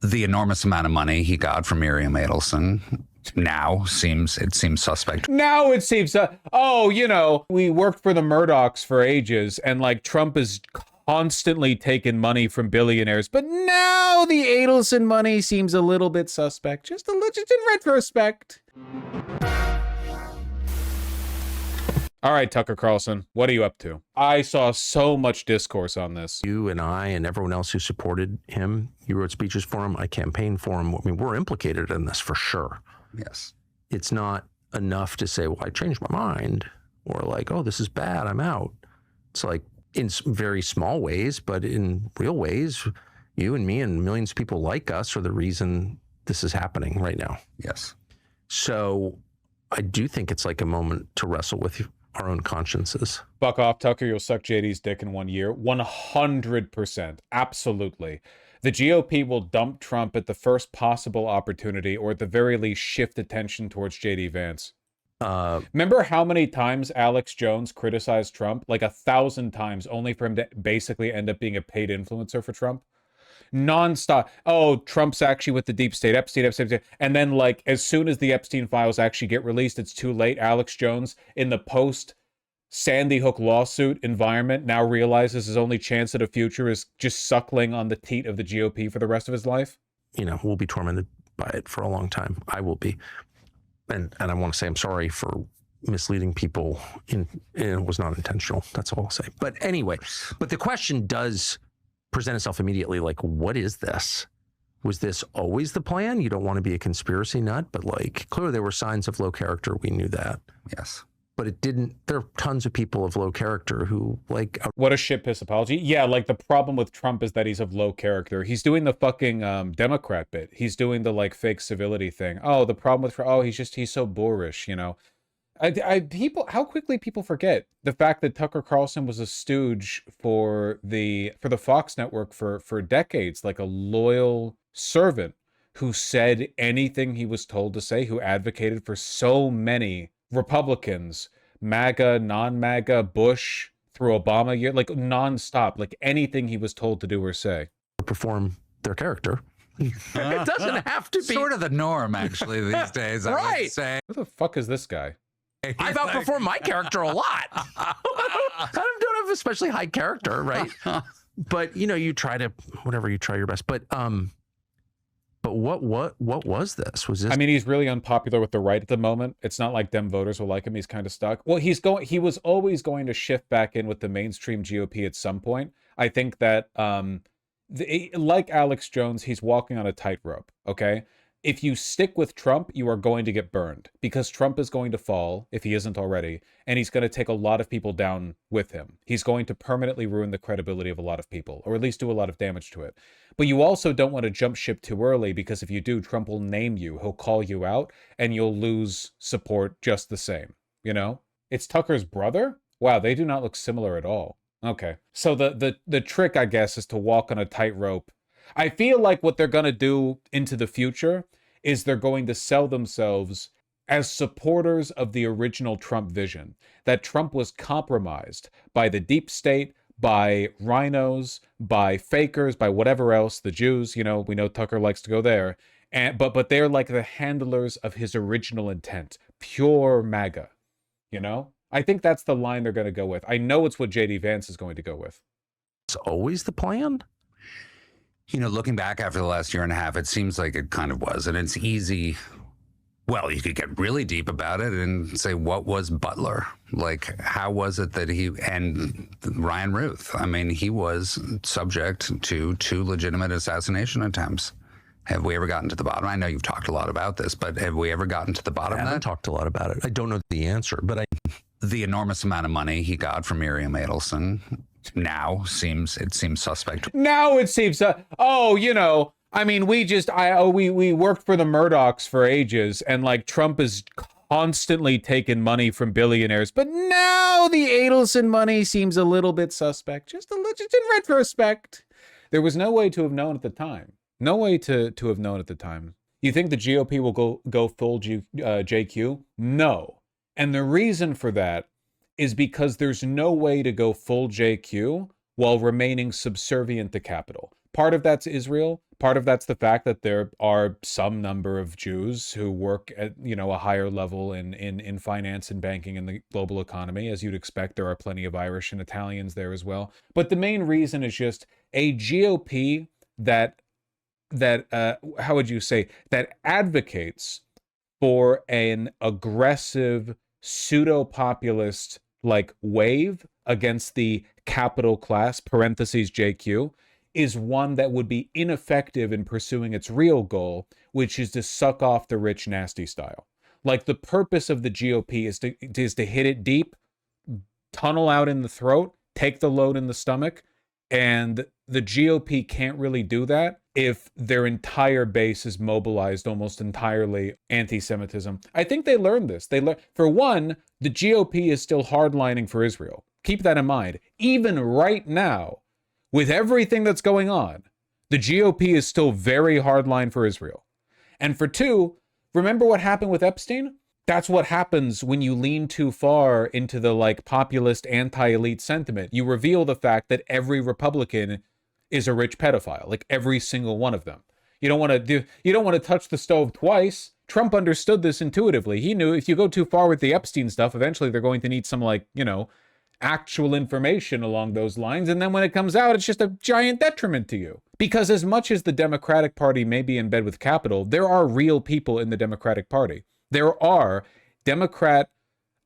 The enormous amount of money he got from Miriam Adelson now seems suspect. Now it seems, we worked for the Murdochs for ages, and like Trump is constantly taking money from billionaires, but now the Adelson money seems a little bit suspect, just in retrospect. All right, Tucker Carlson, what are you up to? I saw so much discourse on this. You and I and everyone else who supported him, you wrote speeches for him, I campaigned for him. I mean, we're implicated in this for sure. Yes. It's not enough to say, well, I changed my mind, or like, oh, this is bad, I'm out. It's like in very small ways, but in real ways, you and me and millions of people like us are the reason this is happening right now. Yes. So I do think it's like a moment to wrestle with our own consciences. Fuck off, Tucker. You'll suck JD's dick in 1 year. 100%. Absolutely. The GOP will dump Trump at the first possible opportunity, or at the very least shift attention towards JD Vance. Remember how many times Alex Jones criticized Trump? Like 1,000 times, only for him to basically end up being a paid influencer for Trump? Non-stop. Oh, Trump's actually with the deep state, Epstein. And then like as soon as the Epstein files actually get released, it's too late. Alex Jones in the post Sandy Hook lawsuit environment now realizes his only chance at a future is just suckling on the teat of the GOP for the rest of his life. You know, we'll be tormented by it for a long time. I will be. And I want to say I'm sorry for misleading people. It was not intentional. That's all I'll say. But anyway, but the question does present itself immediately, like, what is this? Was this always the plan? You don't want to be a conspiracy nut, but like clearly there were signs of low character. We knew that. Yes. But it didn't, there are tons of people of low character who like... What a shit piss apology. Yeah, like the problem with Trump is that he's of low character. He's doing the fucking Democrat bit. He's doing the like fake civility thing. Oh, the problem with, he's so boorish, you know? How quickly people forget the fact that Tucker Carlson was a stooge for the Fox network for decades, like a loyal servant who said anything he was told to say, who advocated for so many Republicans, MAGA, non-MAGA, Bush, through Obama year, like nonstop, like anything he was told to do or say. Perform their character. It doesn't have to be. Sort of the norm, actually, these days, I Right. would say. Who the fuck is this guy? I've outperformed my character a lot. I don't have especially high character, right? But you know, you try your best. But what was this? Was this? I mean, he's really unpopular with the right at the moment. It's not like Dem voters will like him. He's kind of stuck. Well, he was always going to shift back in with the mainstream GOP at some point. I think that like Alex Jones, he's walking on a tightrope. Okay. If you stick with Trump, you are going to get burned because Trump is going to fall, if he isn't already, and he's going to take a lot of people down with him. He's going to permanently ruin the credibility of a lot of people, or at least do a lot of damage to it. But you also don't want to jump ship too early, because if you do, Trump will name you, he'll call you out, and you'll lose support just the same, you know? It's Tucker's brother? Wow, they do not look similar at all. Okay. So the trick, I guess, is to walk on a tightrope. I feel like what they're going to do into the future is they're going to sell themselves as supporters of the original Trump vision, that Trump was compromised by the deep state, by rhinos, by fakers, by whatever else, the Jews, you know, we know Tucker likes to go there, but they're like the handlers of his original intent, pure MAGA, you know? I think that's the line they're going to go with. I know it's what JD Vance is going to go with. It's always the plan? You know, looking back after the last year and a half, it seems like it kind of was. And it's easy. Well, you could get really deep about it and say, what was Butler? Like, how was it that and Ryan Ruth? I mean, he was subject to 2 legitimate assassination attempts. Have we ever gotten to the bottom? I know you've talked a lot about this, but have we ever gotten to the bottom of that? I haven't talked a lot about it. I don't know the answer, but the enormous amount of money he got from Miriam Adelson now seems suspect. Now it seems, I mean, we worked for the Murdochs for ages, and like Trump is constantly taking money from billionaires, but now the Adelson money seems a little bit suspect, just in retrospect. There was no way to have known at the time. No way to have known at the time. You think the GOP will go full JQ? No. And the reason for that is because there's no way to go full JQ while remaining subservient to capital. Part of that's Israel. Part of that's the fact that there are some number of Jews who work at, you know, a higher level in finance and banking in the global economy. As you'd expect, there are plenty of Irish and Italians there as well. But the main reason is just a GOP that how would you say, that advocates for an aggressive pseudo-populist like wave against the capital class, parentheses JQ, is one that would be ineffective in pursuing its real goal, which is to suck off the rich nasty style. Like, the purpose of the GOP is to hit it deep, tunnel out in the throat, take the load in the stomach, and the GOP can't really do that if their entire base is mobilized almost entirely anti-Semitism. I think they learned this. For one, the GOP is still hardlining for Israel. Keep that in mind. Even right now, with everything that's going on, the GOP is still very hardline for Israel. And for two, remember what happened with Epstein? That's what happens when you lean too far into the like populist anti-elite sentiment. You reveal the fact that every Republican is a rich pedophile, like every single one of them. You don't want to touch the stove twice. Trump understood this intuitively. He knew if you go too far with the Epstein stuff, eventually they're going to need some, like, you know, actual information along those lines. And then when it comes out, it's just a giant detriment to you. Because as much as the Democratic Party may be in bed with capital, there are real people in the Democratic Party. There are Democrat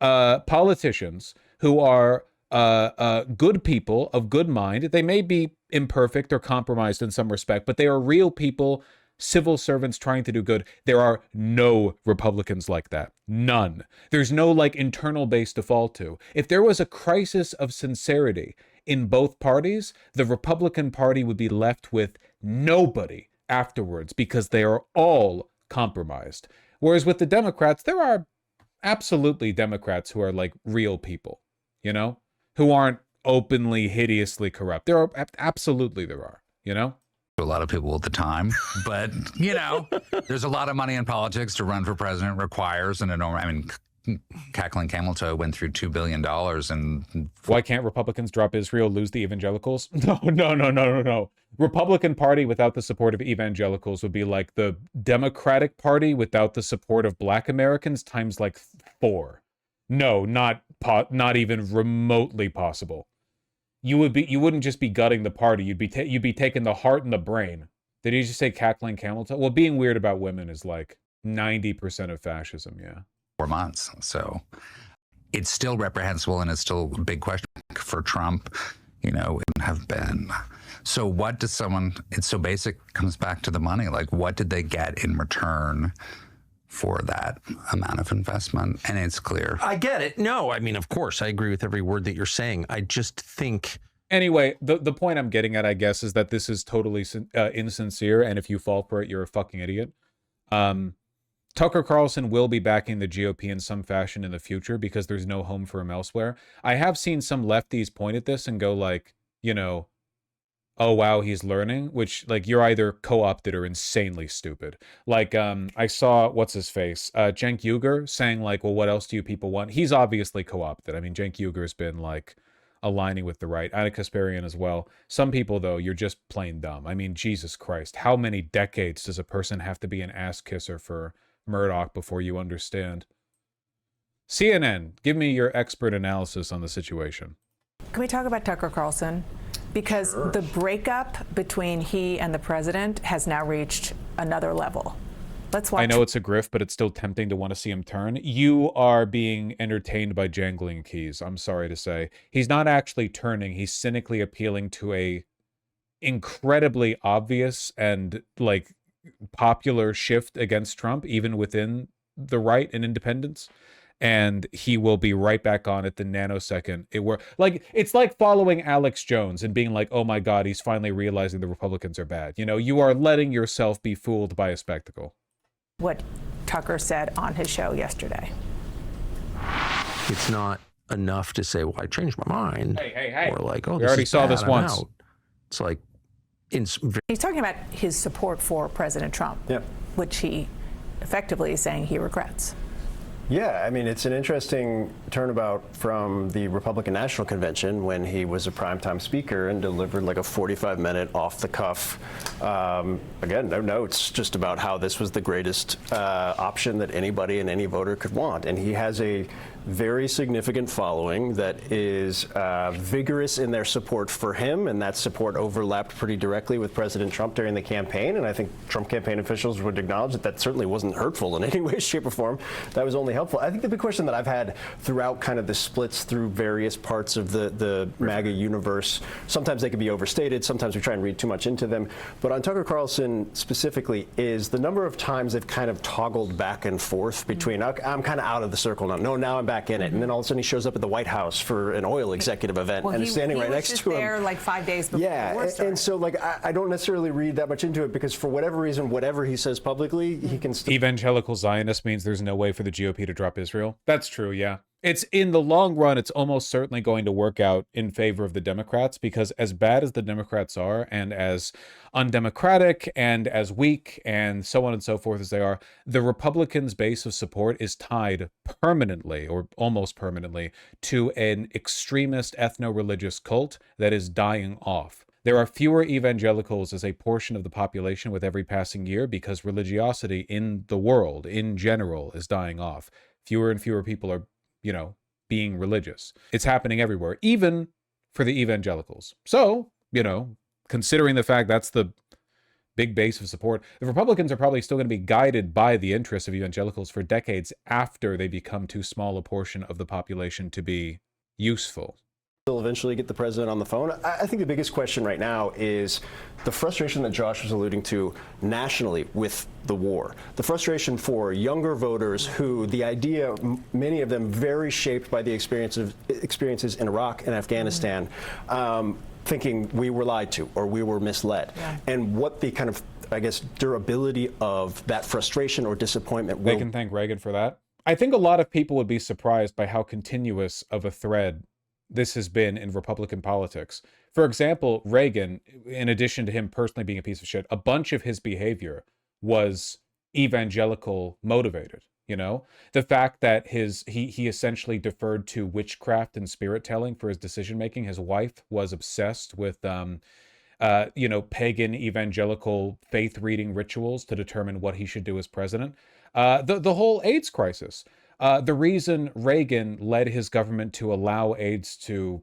politicians who are good people of good mind. They may be imperfect or compromised in some respect, but they are real people, civil servants trying to do good. There are no Republicans like that. None. There's no like internal base to fall to. If there was a crisis of sincerity in both parties, the Republican Party would be left with nobody afterwards because they are all compromised. Whereas with the Democrats, there are absolutely Democrats who are like real people, you know, who aren't openly, hideously corrupt. There are, absolutely there are, you know? A lot of people at the time, but you know, there's a lot of money in politics. To run for president requires an enormous, I mean, Cackling Camel Toe went through $2 billion and... Why can't Republicans drop Israel, lose the evangelicals? No. Republican Party without the support of evangelicals would be like the Democratic Party without the support of Black Americans times like 4. No, not even remotely possible. You wouldn't just be gutting the party. You'd be taking the heart and the brain. Did he just say Cackling Camel Toe? Well, being weird about women is like 90% of fascism. Yeah. 4 months. So it's still reprehensible, and it's still a big question for Trump, you know, and have been. So what does someone, it's so basic, comes back to the money. Like, what did they get in return for that amount of investment? And it's clear. I get it. No, I mean, of course, I agree with every word that you're saying. I just think... Anyway, the point I'm getting at, I guess, is that this is totally insincere, and if you fall for it, you're a fucking idiot. Tucker Carlson will be backing the GOP in some fashion in the future because there's no home for him elsewhere. I have seen some lefties point at this and go like, you know, oh wow, he's learning, which, like, you're either co-opted or insanely stupid. Like, I saw, what's his face? Cenk Uygur saying like, well, what else do you people want? He's obviously co-opted. I mean, Cenk Uyghur's been like aligning with the right. Anna Kasparian as well. Some people, though, you're just plain dumb. I mean, Jesus Christ, how many decades does a person have to be an ass kisser for Murdoch before you understand? CNN, give me your expert analysis on the situation. Can we talk about Tucker Carlson? Because sure. The breakup between he and the president has now reached another level. Let's watch. I know it's a grift, but it's still tempting to want to see him turn. You are being entertained by jangling keys, I'm sorry to say. He's not actually turning. He's cynically appealing to a incredibly obvious and like popular shift against Trump, even within the right and independents. And he will be right back on at the nanosecond it were. Like, it's like following Alex Jones and being like, oh my God, he's finally realizing the Republicans are bad. You know, you are letting yourself be fooled by a spectacle. What Tucker said on his show yesterday. It's not enough to say, well, I changed my mind. Hey. Or like, oh, we already saw this once. It's like, he's talking about his support for President Trump, which he effectively is saying he regrets. Yeah, I mean, it's an interesting turnabout from the Republican National Convention when he was a primetime speaker and delivered like a 45-minute off-the-cuff, again, no notes, just about how this was the greatest option that anybody and any voter could want. And he has a very significant following that is vigorous in their support for him, and that support overlapped pretty directly with President Trump during the campaign. And I think Trump campaign officials would acknowledge that that certainly wasn't hurtful in any way, shape, or form. That was only helpful. I think the big question that I've had throughout kind of the splits through various parts of the MAGA universe, sometimes they can be overstated, sometimes we try and read too much into them, but on Tucker Carlson specifically is the number of times they've kind of toggled back and forth between, I'm kind of out of the circle now, no, now I'm back in it, and then all of a sudden he shows up at the White House for an oil executive event and is standing right next to him. There like 5 days before the war started. And so like I don't necessarily read that much into it because for whatever reason, whatever he says publicly, he can still... Evangelical Zionist means there's no way for the GOP to drop Israel. That's true, yeah. It's in the long run, it's almost certainly going to work out in favor of the Democrats, because as bad as the Democrats are and as undemocratic and as weak and so on and so forth as they are, the Republicans' base of support is tied permanently or almost permanently to an extremist ethno-religious cult that is dying off. There are fewer evangelicals as a portion of the population with every passing year because religiosity in the world in general is dying off. Fewer and fewer people are, being religious. It's happening everywhere, even for the evangelicals. So, considering the fact that's the big base of support, the Republicans are probably still going to be guided by the interests of evangelicals for decades after they become too small a portion of the population to be useful. Will eventually get the president on the phone. I think the biggest question right now is the frustration that Josh was alluding to nationally with the war. The frustration for younger voters who the idea, many of them very shaped by the experiences in Iraq and Afghanistan, thinking we were lied to or we were misled. Yeah. And what the kind of, durability of that frustration or disappointment will... They can thank Reagan for that. I think a lot of people would be surprised by how continuous of a thread this has been in Republican politics. For example, Reagan, in addition to him personally being a piece of shit, a bunch of his behavior was evangelical motivated. The fact that he essentially deferred to witchcraft and spirit telling for his decision making. His wife was obsessed with pagan evangelical faith reading rituals to determine what he should do as president. The whole AIDS crisis. The reason Reagan led his government to allow AIDS to,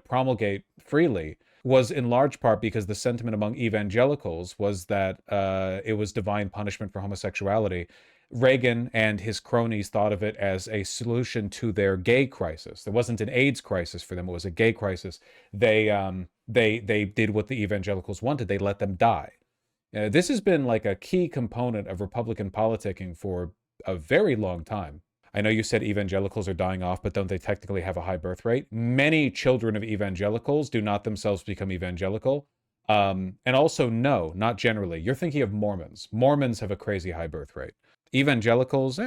promulgate freely was in large part because the sentiment among evangelicals was that it was divine punishment for homosexuality. Reagan and his cronies thought of it as a solution to their gay crisis. There wasn't an AIDS crisis for them; it was a gay crisis. They did what the evangelicals wanted. They let them die. This has been like a key component of Republican politicking for a very long time. I know you said evangelicals are dying off, but don't they technically have a high birth rate? Many children of evangelicals do not themselves become evangelical. And also, no, not generally. You're thinking of Mormons. Mormons have a crazy high birth rate. Evangelicals,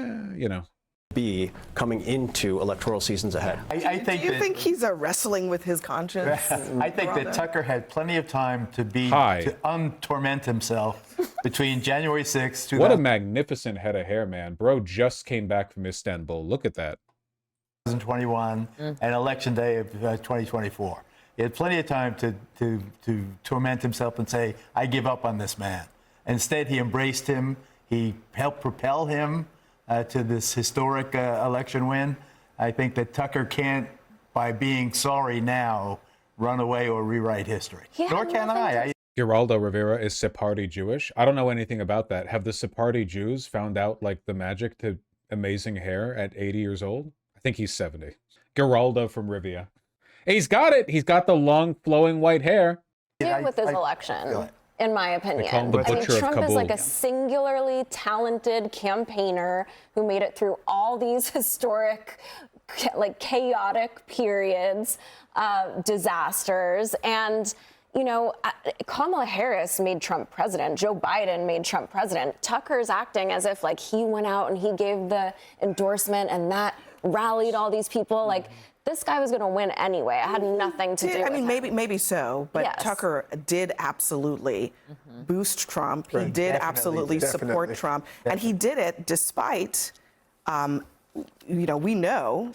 be coming into electoral seasons ahead. Do you think he's wrestling with his conscience? I think that Tucker had plenty of time to untorment himself between January 6th. What a magnificent head of hair, man. Bro just came back from Istanbul. Look at that. 2021 and election day of 2024. He had plenty of time to torment himself and say, I give up on this man. Instead, he embraced him. He helped propel him to this historic election win. I think that Tucker can't, by being sorry now, run away or rewrite history. Nor can I. Geraldo Rivera is Sephardi Jewish. I don't know anything about that. Have the Sephardi Jews found out like the magic to amazing hair at 80 years old? I think he's 70. Geraldo from Rivia. He's got it. He's got the long flowing white hair. With his election. In my opinion. Trump is like a singularly talented campaigner who made it through all these historic, chaotic periods, disasters. And, Kamala Harris made Trump president. Joe Biden made Trump president. Tucker's acting as if he went out and he gave the endorsement and that rallied all these people. This guy was going to win anyway. It had nothing to do with it. Maybe so, but yes. Tucker did absolutely boost Trump. He did absolutely support Trump. And he did it despite we know,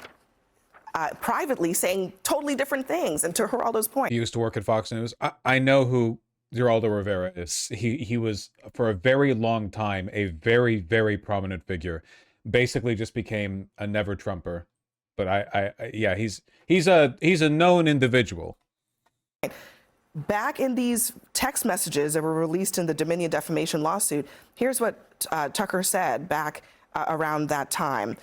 privately saying totally different things. And to Geraldo's point, He used to work at Fox News. I know who Geraldo Rivera is. He was, for a very long time, a very, very prominent figure. Basically just became a never Trumper. But yeah, he's a known individual. back in these text messages that were released in the Dominion defamation lawsuit, here's what Tucker said back around that time.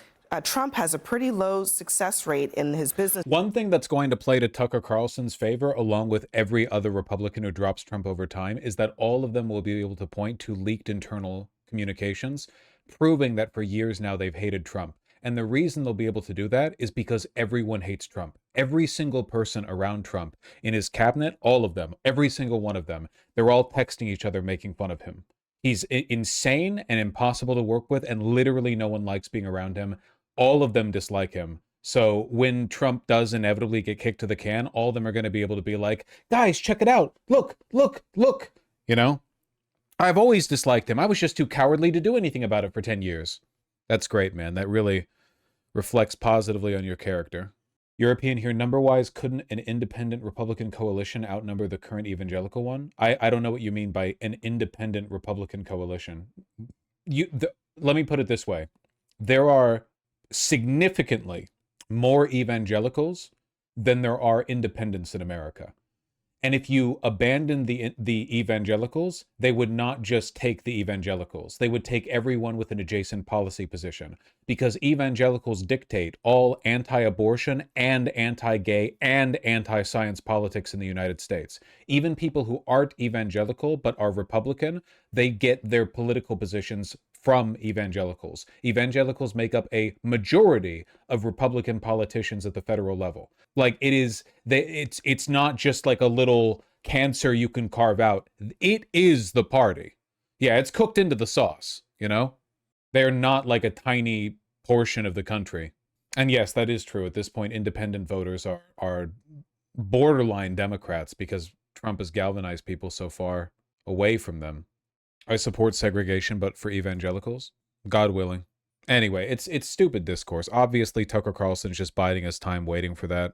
Trump has a pretty low success rate in his business. One thing that's going to play to Tucker Carlson's favor, along with every other Republican who drops Trump over time, is that all of them will be able to point to leaked internal communications, proving that for years now they've hated Trump. And the reason they'll be able to do that is because everyone hates Trump. Every single person around Trump, in his cabinet, all of them, every single one of them, they're all texting each other, making fun of him. He's insane and impossible to work with, and literally no one likes being around him. All of them dislike him. So when Trump does inevitably get kicked to the can, all of them are going to be able to be like, guys, check it out. Look, look, look. You know? I've always disliked him. I was just too cowardly to do anything about it for 10 years. That's great, man. That really reflects positively on your character. European here, number-wise, couldn't an independent Republican coalition outnumber the current evangelical one? I don't know what you mean by an independent Republican coalition. Let me put it this way. There are significantly more evangelicals than there are independents in America. And if you abandon the evangelicals, they would not just take the evangelicals. They would take everyone with an adjacent policy position, because evangelicals dictate all anti-abortion and anti-gay and anti-science politics in the United States. Even people who aren't evangelical but are Republican, they get their political positions from evangelicals. Evangelicals make up a majority of Republican politicians at the federal level. Like it's not just like a little cancer you can carve out. It is the party. Yeah, it's cooked into the sauce, you know? They're not like a tiny portion of the country. And yes, that is true. At this point, independent voters are borderline Democrats because Trump has galvanized people so far away from them. I support segregation, but for evangelicals, God willing. Anyway, it's stupid discourse. Obviously, Tucker Carlson's just biding his time, waiting for that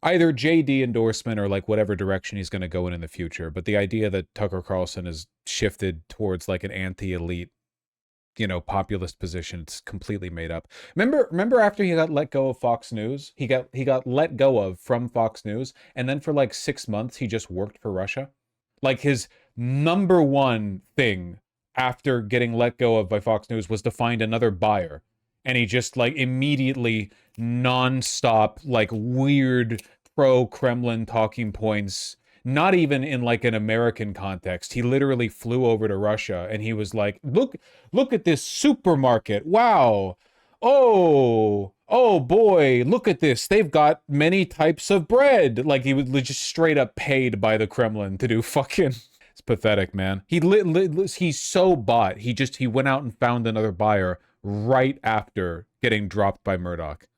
either JD endorsement or like whatever direction he's going to go in the future. But the idea that Tucker Carlson has shifted towards like an anti-elite, you know, populist position, it's completely made up. Remember after he got let go of Fox News, he got let go of from Fox News, and then for like 6 months he just worked for Russia. Like his number one thing after getting let go of by Fox News was to find another buyer. And he just like immediately nonstop, like weird pro-Kremlin talking points, not even in like an American context. He literally flew over to Russia and he was like, look at this supermarket. Wow. Oh boy, look at this. They've got many types of bread. Like he was just straight up paid by the Kremlin to do fucking... It's pathetic, man. He's so bought. He went out and found another buyer right after getting dropped by Murdoch.